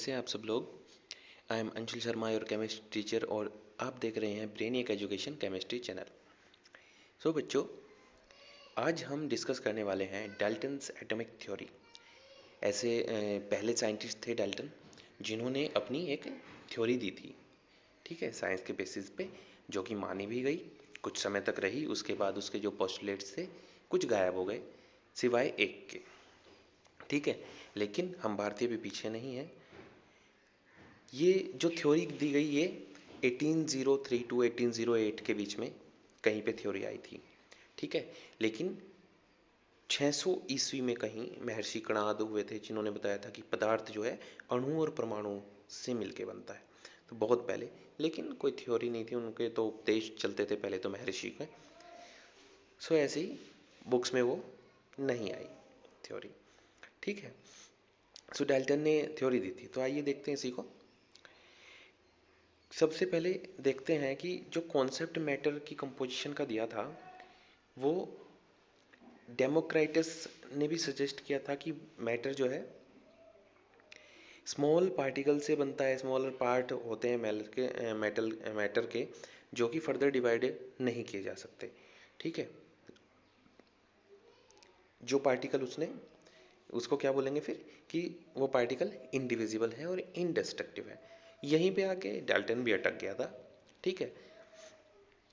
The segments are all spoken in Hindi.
कैसे हैं आप सब लोग। I am Anshul Sharma your chemistry teacher और आप देख रहे हैं ब्रेनियक एजुकेशन केमिस्ट्री चैनल। सो बच्चों, आज हम डिस्कस करने वाले हैं डाल्टन्स एटॉमिक थ्योरी। ऐसे पहले साइंटिस्ट थे डाल्टन, जिन्होंने अपनी एक थ्योरी दी थी, ठीक है, साइंस के बेसिस पे, जो कि मानी भी गई, कुछ समय तक रही। उसके बाद उसके जो पोस्टुलेट्स थे कुछ गायब हो गए, सिवाय एक के, ठीक है। लेकिन हम भारतीय भी पीछे नहीं हैं। ये जो थ्योरी दी गई ये 1803 टू 1808 के बीच में कहीं पे थ्योरी आई थी, ठीक है। लेकिन 600 ईस्वी में कहीं महर्षि कणाद हुए थे, जिन्होंने बताया था कि पदार्थ जो है अणु और परमाणु से मिलके बनता है। तो बहुत पहले, लेकिन कोई थ्योरी नहीं थी, उनके तो उपदेश चलते थे पहले तो महर्षि के। सो ऐसे ही बुक्स में वो नहीं आई थ्योरी, ठीक है। सो डाल्टन ने थ्योरी दी थी, तो आइए देखते हैं इसी को। सबसे पहले देखते हैं कि जो कॉन्सेप्ट मैटर की कंपोजिशन का दिया था, वो डेमोक्राइटस ने भी सजेस्ट किया था कि मैटर जो है स्मॉल पार्टिकल से बनता है, स्मॉलर पार्ट होते हैं मैटर के, जो कि फर्दर डिवाइड नहीं किए जा सकते, ठीक है। जो पार्टिकल उसने, उसको क्या बोलेंगे फिर, कि वो पार्टिकल इनडिविजिबल है और इनडेस्ट्रक्टिव है। यहीं पे आके डाल्टन भी अटक गया था, ठीक है,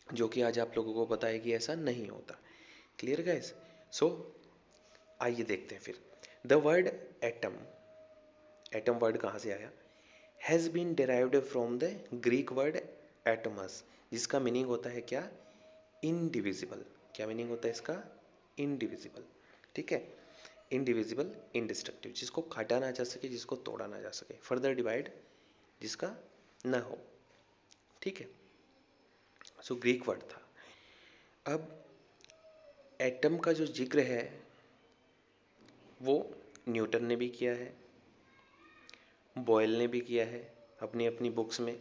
जो कि आज आप लोगों को पता है कि ऐसा नहीं होता। Clear guys? सो आइए देखते हैं फिर। The word atom, atom word कहाँ से आया? Has been derived from the Greek word atomos, जिसका मीनिंग होता है क्या? इनडिविजिबल। क्या मीनिंग होता है इसका? इनडिविजिबल, ठीक है। इनडिविजिबल, इनडिस्ट्रक्टिव, जिसको काटा ना जा सके, जिसको तोड़ा ना जा सके, फर्दर डिवाइड जिसका ना हो, ठीक है। सो ग्रीक वर्ड था। अब एटम का जो जिक्र है वो न्यूटन ने भी किया है, बॉयल ने भी किया है अपनी अपनी बुक्स में,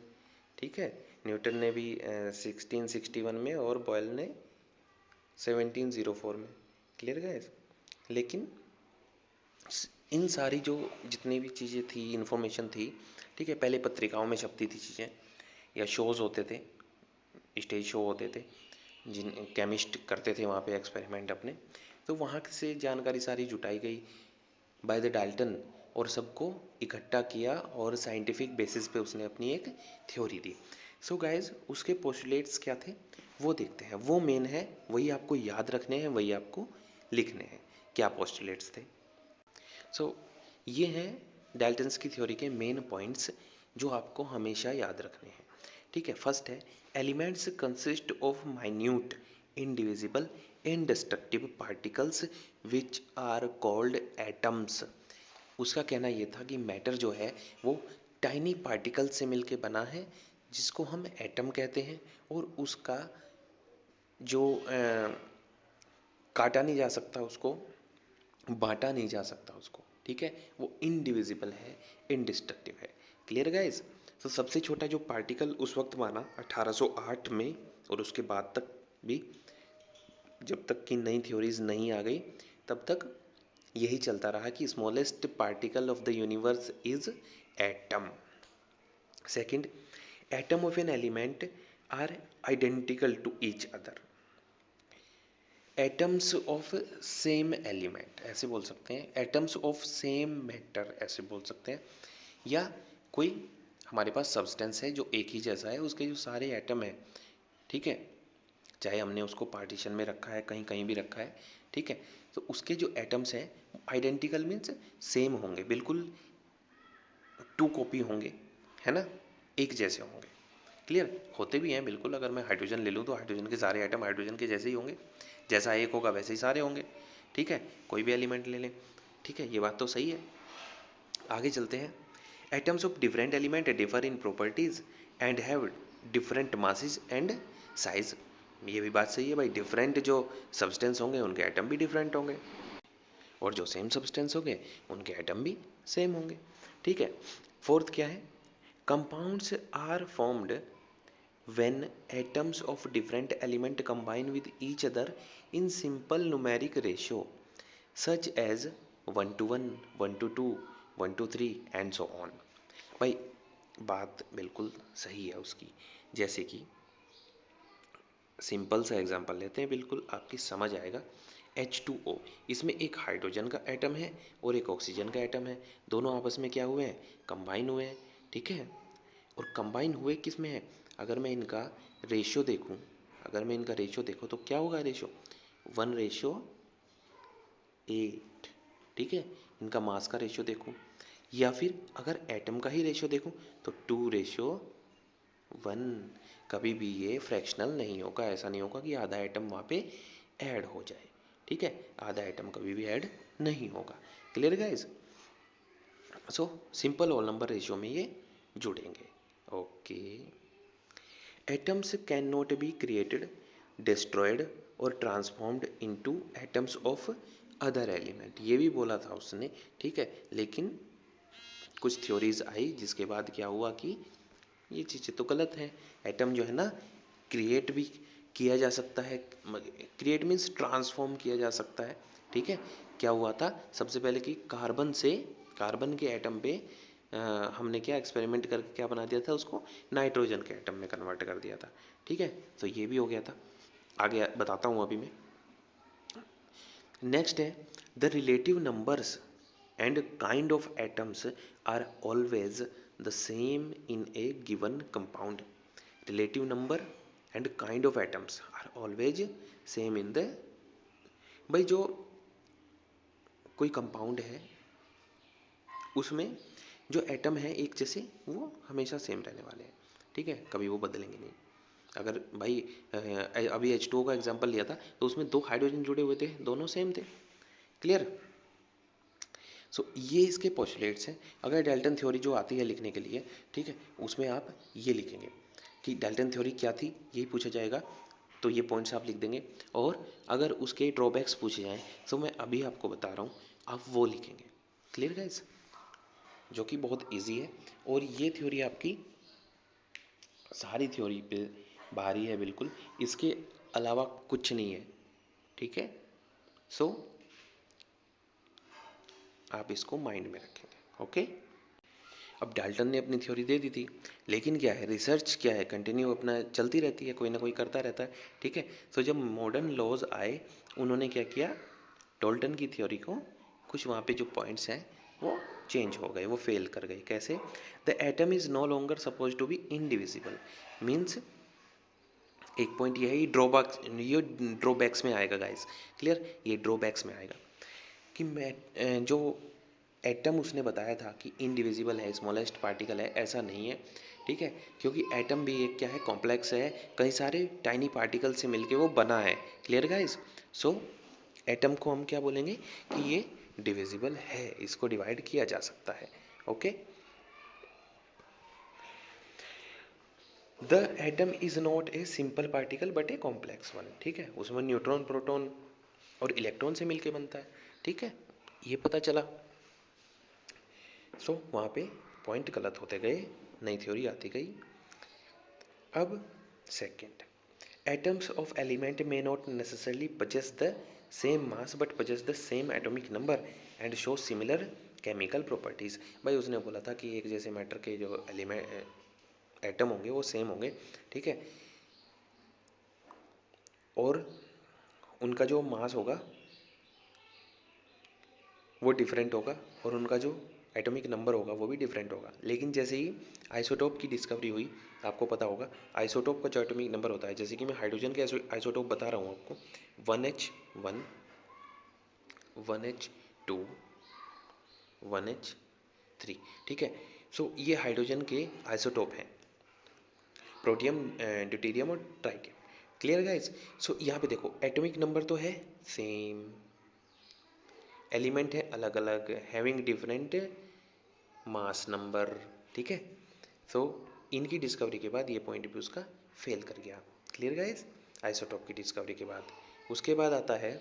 ठीक है। न्यूटन ने भी 1661 में और बॉयल ने 1704 में। Clear guys? लेकिन इन सारी जो जितनी भी चीज़ें थी, इन्फॉर्मेशन थी, ठीक है, पहले पत्रिकाओं में छपती थी चीज़ें, या शोज़ होते थे, स्टेज शो होते थे, जिन केमिस्ट करते थे वहाँ पे एक्सपेरिमेंट अपने, तो वहाँ से जानकारी सारी जुटाई गई बाय द डाल्टन और सबको इकट्ठा किया और साइंटिफिक बेसिस पे उसने अपनी एक थ्योरी दी। सो गाइज, उसके पोस्टुलेट्स क्या थे वो देखते हैं, वो मेन है, वही आपको याद रखने हैं, वही आपको लिखने हैं, क्या पोस्टुलेट्स थे। सो ये हैं डाल्टन्स की थ्योरी के मेन पॉइंट्स जो आपको हमेशा याद रखने हैं, ठीक है। फर्स्ट है, elements consist of minute indivisible indestructive particles which are called atoms. उसका कहना यह था कि मैटर जो है वो टाइनी पार्टिकल से मिलके बना है, जिसको हम एटम कहते हैं, और उसका जो काटा नहीं जा सकता, उसको बांटा नहीं जा सकता उसको, ठीक है, वो इनडिविजिबल है, इनडिस्ट्रक्टिव है। Clear guys? तो सबसे छोटा जो पार्टिकल उस वक्त माना 1808 में, और उसके बाद तक भी, जब तक कि नई थ्योरीज नहीं आ गई, तब तक यही चलता रहा कि smallest particle of the universe is atom. Second, atom of an element are identical to each other. Atoms of same element ऐसे बोल सकते हैं, एटम्स ऑफ सेम मैटर ऐसे बोल सकते हैं, या कोई हमारे पास सब्सटेंस है जो एक ही जैसा है, उसके जो सारे एटम है, ठीक है, चाहे हमने उसको पार्टीशन में रखा है, कहीं कहीं भी रखा है, ठीक है, तो उसके जो एटम्स हैं आइडेंटिकल मीन्स सेम होंगे, बिल्कुल टू कॉपी होंगे, है ना, एक जैसे होंगे। क्लियर? होते भी हैं बिल्कुल। अगर मैं हाइड्रोजन ले लूँ तो हाइड्रोजन के सारे एटम हाइड्रोजन के जैसे ही होंगे, जैसा एक होगा वैसे ही सारे होंगे, ठीक है, कोई भी एलिमेंट ले लें, ठीक है, ये बात तो सही है। आगे चलते हैं। Atoms of different element differ in properties and have different masses and size. ये भी बात सही है भाई, डिफरेंट जो सब्सटेंस होंगे उनके एटम भी डिफरेंट होंगे, और जो सेम सब्सटेंस होंगे उनके एटम भी सेम होंगे, ठीक है। फोर्थ क्या है? Compounds are formed when atoms of different element combine with each other in simple numeric ratio such as 1 to 1, 1 to 2, 1 to 3 and so on. भाई बात बिल्कुल सही है उसकी। जैसे कि सिंपल सा एग्जांपल लेते हैं, बिल्कुल आपकी समझ आएगा। H2O, इसमें एक हाइड्रोजन का एटम है और एक ऑक्सीजन का एटम है। दोनों आपस में क्या हुए हैं, कंबाइन हुए हैं, ठीक है। और कंबाइन हुए किस में है, अगर मैं इनका रेशियो देखूं, अगर मैं इनका रेशियो देखूं तो क्या होगा रेशियो, 1:8, ठीक है। इनका मास का रेशियो देखूं, या फिर अगर एटम का ही रेशियो देखूं तो 2:1। कभी भी ये फ्रैक्शनल नहीं होगा, ऐसा नहीं होगा कि आधा एटम वहाँ पे ऐड हो जाए, ठीक है। आधा एटम कभी भी ऐड नहीं होगा। Clear guys. So simple whole number ratio में ये जुड़ेंगे। Okay. Atoms can not be created, destroyed और transformed into atoms of other element, ये भी बोला था उसने, ठीक है। लेकिन कुछ थ्योरीज आई जिसके बाद क्या हुआ कि ये चीज़ें तो गलत है। एटम जो है ना क्रिएट भी किया जा सकता है, क्रिएट मीन्स ट्रांसफॉर्म किया जा सकता है, ठीक है। क्या हुआ था सबसे पहले कि कार्बन से, कार्बन के एटम पे हमने क्या एक्सपेरिमेंट करके क्या बना दिया था, उसको नाइट्रोजन के एटम में कन्वर्ट कर दिया था, ठीक है। तो ये भी हो गया था, आगे बताता हूँ अभी मैं। नेक्स्ट है the relative numbers and kind of atoms are always the same in a given compound. Relative number and kind of atoms are always same in the, भाई जो कोई कंपाउंड है उसमें जो एटम है एक जैसे, वो हमेशा सेम रहने वाले हैं, ठीक है, कभी वो बदलेंगे नहीं। अगर भाई अभी H2O का एग्जांपल लिया था तो उसमें 2 हाइड्रोजन जुड़े हुए थे, दोनों सेम थे। क्लियर। सो ये इसके पोस्टुलेट्स हैं। अगर डाल्टन थ्योरी जो आती है लिखने के लिए, ठीक है, उसमें आप ये लिखेंगे कि डाल्टन थ्योरी क्या थी, यही पूछा जाएगा, तो ये पॉइंट्स आप लिख देंगे। और अगर उसके ड्रॉबैक्स पूछे जाएँ तो मैं अभी आपको बता रहा हूँ, आप वो लिखेंगे। क्लियर गाइस, जो कि बहुत इजी है। और ये थ्योरी आपकी सारी थ्योरी पे भारी है बिल्कुल, इसके अलावा कुछ नहीं है, ठीक है। सो आप इसको माइंड में रखेंगे। ओके। अब डाल्टन ने अपनी थ्योरी दे दी थी, लेकिन क्या है, रिसर्च क्या है, कंटिन्यू अपना चलती रहती है, कोई ना कोई करता रहता है, ठीक है। तो जब मॉडर्न लॉज आए, उन्होंने क्या किया, डाल्टन की थ्योरी को कुछ वहाँ पे जो पॉइंट्स हैं वो चेंज हो गए, वो फेल कर गए। कैसे, the atom is no longer suppose to be indivisible, means एक पॉइंट ये है, ये ड्रॉबैक्स में आएगा गाइस। क्लियर, ये ड्रॉबैक्स में आएगा कि मैं जो एटम उसने बताया था कि इनडिविजिबल है, स्मॉलेस्ट पार्टिकल है, ऐसा नहीं है, ठीक है। क्योंकि एटम भी एक क्या है, कॉम्प्लेक्स है, कई सारे टाइनी पार्टिकल से मिलके वो बना है। Clear guys. सो एटम को हम क्या बोलेंगे कि ये डिविजिबल है, इसको डिवाइड किया जा सकता है। Okay. The atom is not a simple particle but a complex one, ठीक है। उसमें न्यूट्रॉन, प्रोटॉन और इलेक्ट्रॉन से मिलके बनता है, ठीक है। ये पता चला। सो वहाँ पे पॉइंट गलत होते गए, नई थ्योरी आती गई। अब second, atoms of element may not necessarily possess the same mass but possess the same atomic number and show similar chemical properties. भाई उसने बोला था कि एक जैसे मैटर के जो एलिमेंट एटम होंगे वो सेम होंगे, ठीक है, और उनका जो मास होगा वो डिफरेंट होगा, और उनका जो एटॉमिक नंबर होगा वो भी डिफरेंट होगा। लेकिन जैसे ही आइसोटोप की डिस्कवरी हुई, आपको पता होगा आइसोटोप का जो एटॉमिक नंबर होता है, जैसे कि मैं हाइड्रोजन के आइसोटोप बता रहा हूँ आपको, 1H1, 1H2, 1H3, ठीक है। सो ये हाइड्रोजन के आइसोटोप हैं, प्रोटियम, ड्यूटेरियम और ट्राइटियम। Clear guys. सो यहाँ पे देखो एटॉमिक नंबर तो है सेम, एलिमेंट है अलग अलग, हैविंग डिफरेंट मास नंबर, ठीक है। सो इनकी डिस्कवरी के बाद ये पॉइंट भी उसका फेल कर गया। Clear guys. आइसोटोप की डिस्कवरी के बाद, उसके बाद आता है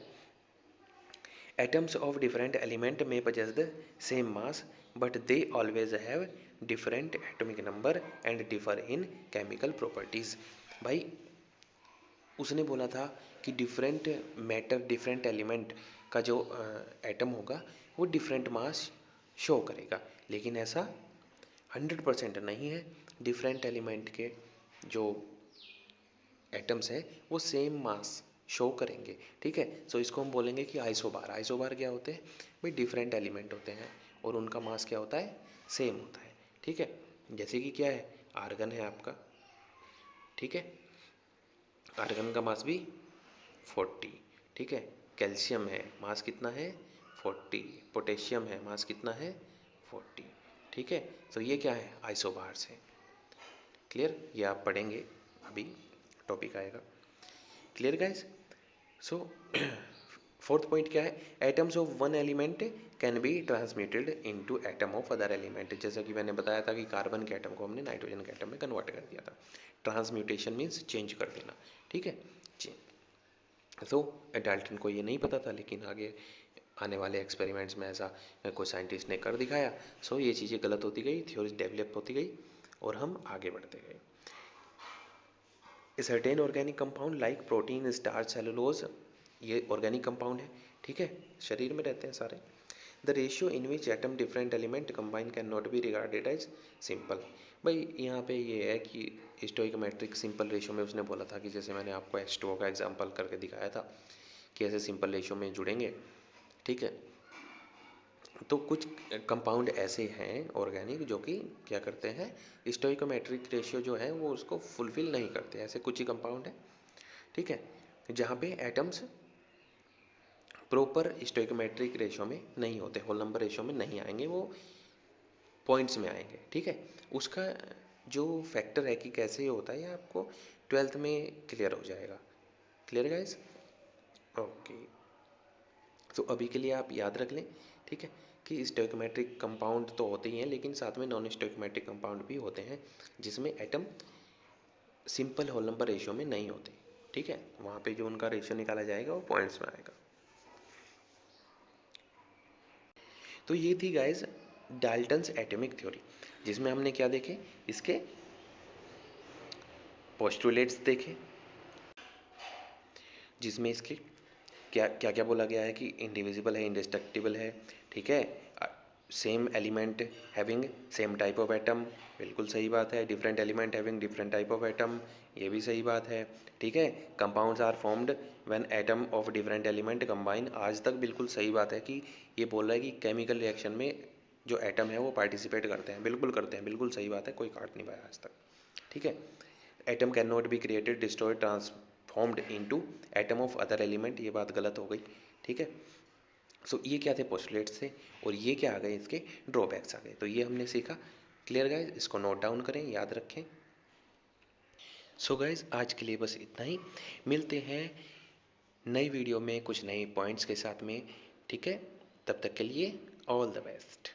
एटम्स ऑफ डिफरेंट एलिमेंट में possess the same mass but they always have different atomic number and differ in chemical properties. भाई उसने बोला था कि डिफरेंट मैटर, डिफरेंट एलिमेंट का जो एटम होगा वो डिफरेंट मास शो करेगा, लेकिन ऐसा 100% नहीं है। डिफरेंट एलिमेंट के जो एटम्स है वो सेम मास शो करेंगे, ठीक है। सो इसको हम बोलेंगे कि आइसोबार। आइसोबार क्या होते हैं भाई, डिफरेंट एलिमेंट होते हैं और उनका मास क्या होता है, सेम होता है, ठीक है। जैसे कि क्या है, आर्गन है आपका, ठीक है, आर्गन का मास भी 40, ठीक है। कैल्शियम है, मास कितना है 40। पोटेशियम है, मास कितना है 40, ठीक है। तो ये क्या है, आइसोबार्स है। क्लियर, ये आप पढ़ेंगे अभी, टॉपिक आएगा। Clear guys. So fourth point क्या है, atoms of one element can be transmuted into atom of other element. जैसा कि मैंने बताया था कि कार्बन के एटम को हमने नाइट्रोजन के एटम में कन्वर्ट कर दिया था। ट्रांसम्यूटेशन मीन्स चेंज कर देना, ठीक है। तो डाल्टन को ये नहीं पता था, लेकिन आगे आने वाले एक्सपेरिमेंट्स में ऐसा कोई साइंटिस्ट ने कर दिखाया। सो ये चीज़ें गलत होती गई, थ्योरी डेवलप होती गई और हम आगे बढ़ते गए। Certain organic compound like protein, starch, cellulose, ये ऑर्गेनिक कंपाउंड है, ठीक है, शरीर में रहते हैं सारे। The ratio in which atom different element combine can not be regarded as simple. भाई यहाँ पे ये है कि स्टोइकोमेट्रिक सिंपल रेशियो में उसने बोला था कि जैसे मैंने आपको H2O का एग्जांपल करके दिखाया था कि ऐसे सिंपल रेशियो में जुड़ेंगे, ठीक है। तो कुछ कंपाउंड ऐसे हैं ऑर्गेनिक जो कि क्या करते हैं, स्टोइकोमेट्रिक रेशियो जो है वो उसको फुलफिल नहीं करते। ऐसे कुछ ही कंपाउंड है, ठीक है, जहाँ पे एटम्स प्रॉपर स्टोइकोमेट्रिक रेशियो में नहीं होते, होल नंबर रेशियो में नहीं आएंगे, वो पॉइंट्स में आएंगे, ठीक है। उसका जो फैक्टर है कि कैसे ये होता है, ये आपको 12th में क्लियर हो जाएगा। Clear guys, okay. तो अभी के लिए आप याद रख लें, ठीक है, कि स्टोइकोमेट्रिक कंपाउंड तो होते ही हैं, लेकिन साथ में नॉन स्टोइकोमेट्रिक कंपाउंड भी होते हैं जिसमें atom simple whole number ratio में नहीं होते, ठीक है। वहाँ पे जो उनका रेशियो निकाला जाएगा वो पॉइंट्स में आएगा। तो ये थी गाइस डाल्टन्स एटॉमिक थ्योरी, जिसमें हमने क्या देखे, इसके पोस्टुलेट्स देखे, जिसमें इसके क्या क्या क्या बोला गया है कि इंडिविजिबल है, इंडिस्ट्रक्टिबल है, ठीक है। Same element having same type of atom, बिल्कुल सही बात है। Different element having different type of atom, ये भी सही बात है, ठीक है। Compounds are formed when atom of different element combine, आज तक बिल्कुल सही बात है कि ये बोल रहा है कि केमिकल रिएक्शन में जो एटम है वो पार्टिसिपेट करते हैं, बिल्कुल करते हैं, बिल्कुल सही बात है, कोई काट नहीं पाया आज तक, ठीक है। Atom can not be created, destroyed, transformed into atom of other element, ये बात गलत हो गई, ठीक है। सो ये क्या थे, पोस्टुलेट्स थे, और ये क्या आ गए, इसके ड्रॉबैक्स आ गए। तो ये हमने सीखा। क्लियर गाइज, इसको नोट डाउन करें, याद रखें। सो गाइज आज के लिए बस इतना ही, मिलते हैं नई वीडियो में कुछ नए पॉइंट्स के साथ में, ठीक है। तब तक के लिए ऑल द बेस्ट।